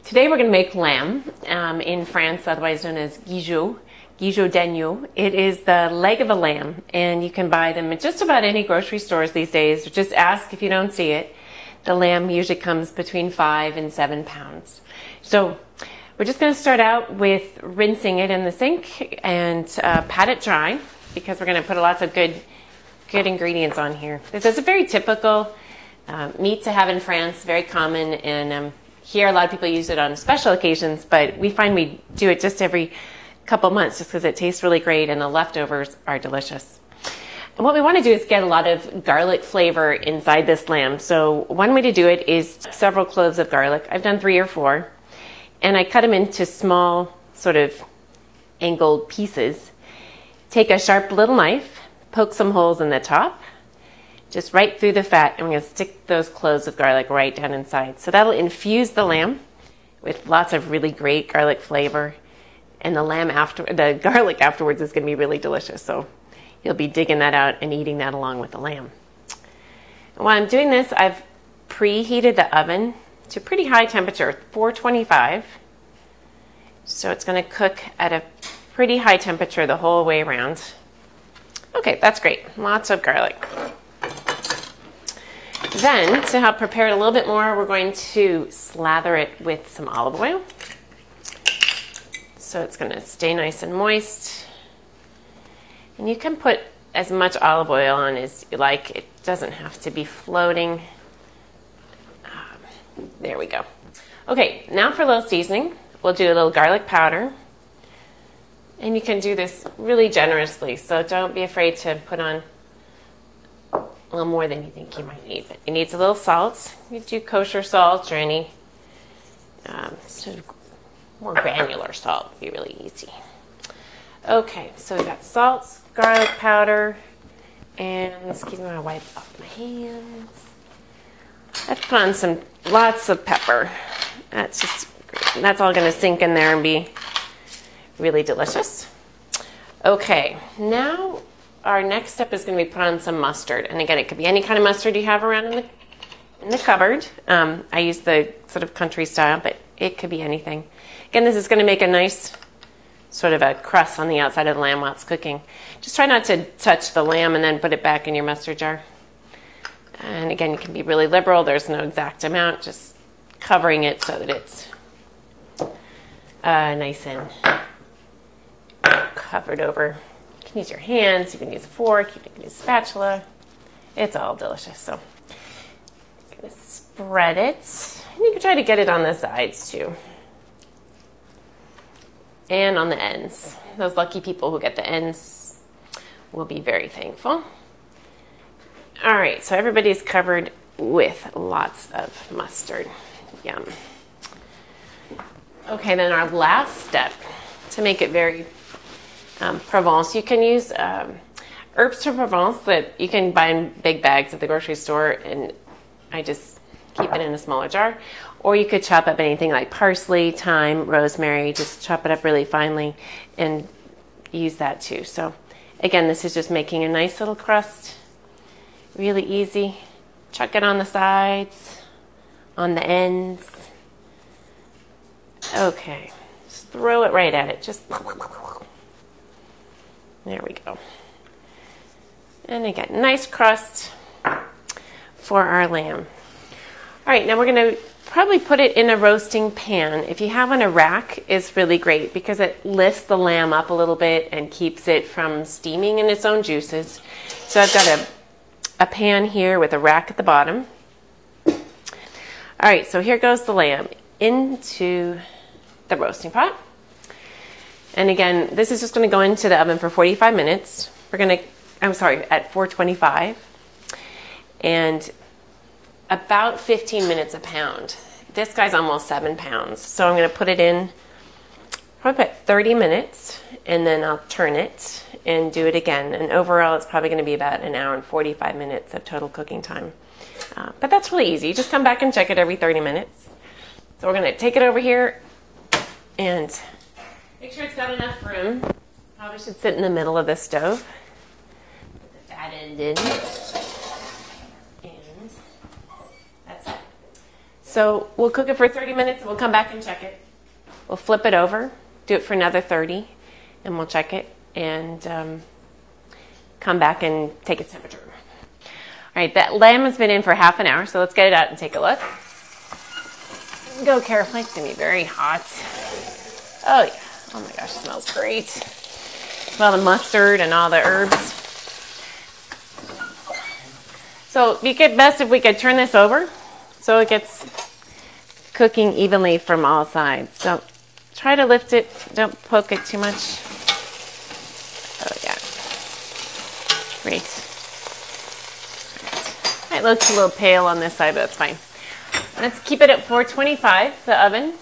Today we're going to make lamb in France, otherwise known as guijot d'agneau. It is the leg of a lamb, and you can buy them at just about any grocery stores these days. Just ask if you don't see it. The lamb usually comes between 5 and 7 pounds. So we're just going to start out with rinsing it in the sink and pat it dry, because we're going to put lots of good ingredients on here. This is a very typical meat to have in France, very common, and here a lot of people use it on special occasions, but we find we do it just every couple months just because it tastes really great and the leftovers are delicious. And what we want to do is get a lot of garlic flavor inside this lamb. So one way to do it is several cloves of garlic. I've done 3 or 4, and I cut them into small sort of angled pieces. Take a sharp little knife, poke some holes in the top, just right through the fat, and we're going to stick those cloves of garlic right down inside. So that'll infuse the lamb with lots of really great garlic flavor, and the garlic afterwards is going to be really delicious. So you'll be digging that out and eating that along with the lamb. And while I'm doing this, I've preheated the oven to pretty high temperature, 425. So it's going to cook at a pretty high temperature the whole way around. Okay, that's great. Lots of garlic. Then, to help prepare it a little bit more, we're going to slather it with some olive oil. So it's going to stay nice and moist. And you can put as much olive oil on as you like. It doesn't have to be floating. There we go. Okay, now for a little seasoning. We'll do a little garlic powder. And you can do this really generously, so don't be afraid to put on a little more than you think you might need. But it needs a little salt. You do kosher salt or any sort of more granular salt would be really easy. Okay, so we've got salt, garlic powder, and excuse me while I wipe off my hands. I've put on lots of pepper. That's just great. That's all going to sink in there and be really delicious. Okay, now our next step is going to be put on some mustard. And again, it could be any kind of mustard you have around in the cupboard. I use the sort of country style, but it could be anything. Again, this is going to make a nice sort of a crust on the outside of the lamb while it's cooking. Just try not to touch the lamb and then put it back in your mustard jar. And again, you can be really liberal. There's no exact amount, just covering it so that it's nice and covered over. You can use your hands, you can use a fork, you can use a spatula. It's all delicious. So I'm going to spread it. And you can try to get it on the sides too. And on the ends. Those lucky people who get the ends will be very thankful. All right, so everybody's covered with lots of mustard. Yum. Okay, then our last step to make it very Provence. You can use herbs de Provence that you can buy in big bags at the grocery store, and I just keep it in a smaller jar. Or you could chop up anything like parsley, thyme, rosemary, just chop it up really finely and use that too. So again, this is just making a nice little crust, really easy. Chuck it on the sides, on the ends. Okay, just throw it right at it. Just there we go. And again, nice crust for our lamb. All right, now we're going to probably put it in a roasting pan. If you have a rack, it's really great because it lifts the lamb up a little bit and keeps it from steaming in its own juices. So I've got a pan here with a rack at the bottom. All right, so here goes the lamb into the roasting pot. And again, this is just going to go into the oven for 45 minutes. At 425. And about 15 minutes a pound. This guy's almost 7 pounds. So I'm going to put it in probably about 30 minutes, and then I'll turn it and do it again. And overall, it's probably going to be about an hour and 45 minutes of total cooking time. But that's really easy. You just come back and check it every 30 minutes. So we're going to take it over here and make sure it's got enough room. Probably should sit in the middle of the stove. Put the fat end in. And that's it. So we'll cook it for 30 minutes and we'll come back and check it. We'll flip it over, do it for another 30, and we'll check it and come back and take its temperature. All right, that lamb has been in for half an hour, so let's get it out and take a look. Go carefully, it's gonna be very hot. Oh yeah, oh my gosh, it smells great. Smell the mustard and all the herbs. So it'd be best if we could turn this over so it gets cooking evenly from all sides. So try to lift it, don't poke it too much. Oh yeah, great. It looks a little pale on this side, but that's fine. Let's keep it at 425, the oven,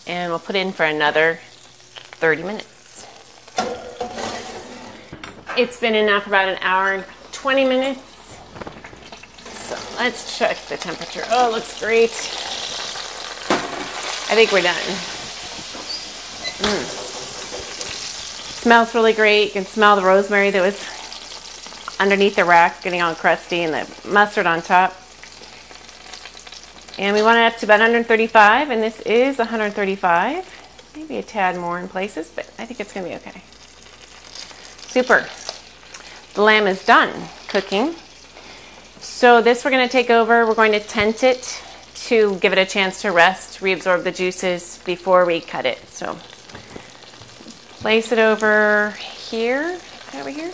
and we'll put it in for another 30 minutes. It's been in now for about an hour and 20 minutes. So let's check the temperature. Oh, it looks great. I think we're done. Smells really great. You can smell the rosemary that was underneath the rack getting all crusty and the mustard on top. And we want it up to about 135, and this is 135. Maybe a tad more in places, but I think it's going to be okay. Super. The lamb is done cooking. So this we're going to take over. We're going to tent it to give it a chance to rest, reabsorb the juices before we cut it. So place it over here. Over here.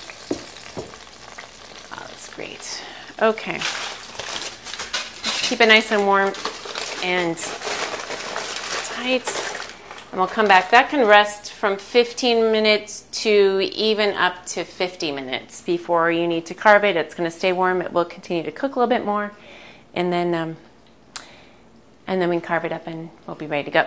Oh, that's great. Okay. Keep it nice and warm and tight. And we'll come back. That can rest from 15 minutes to even up to 50 minutes before you need to carve it. It's going to stay warm. It will continue to cook a little bit more. And then we can carve it up and we'll be ready to go.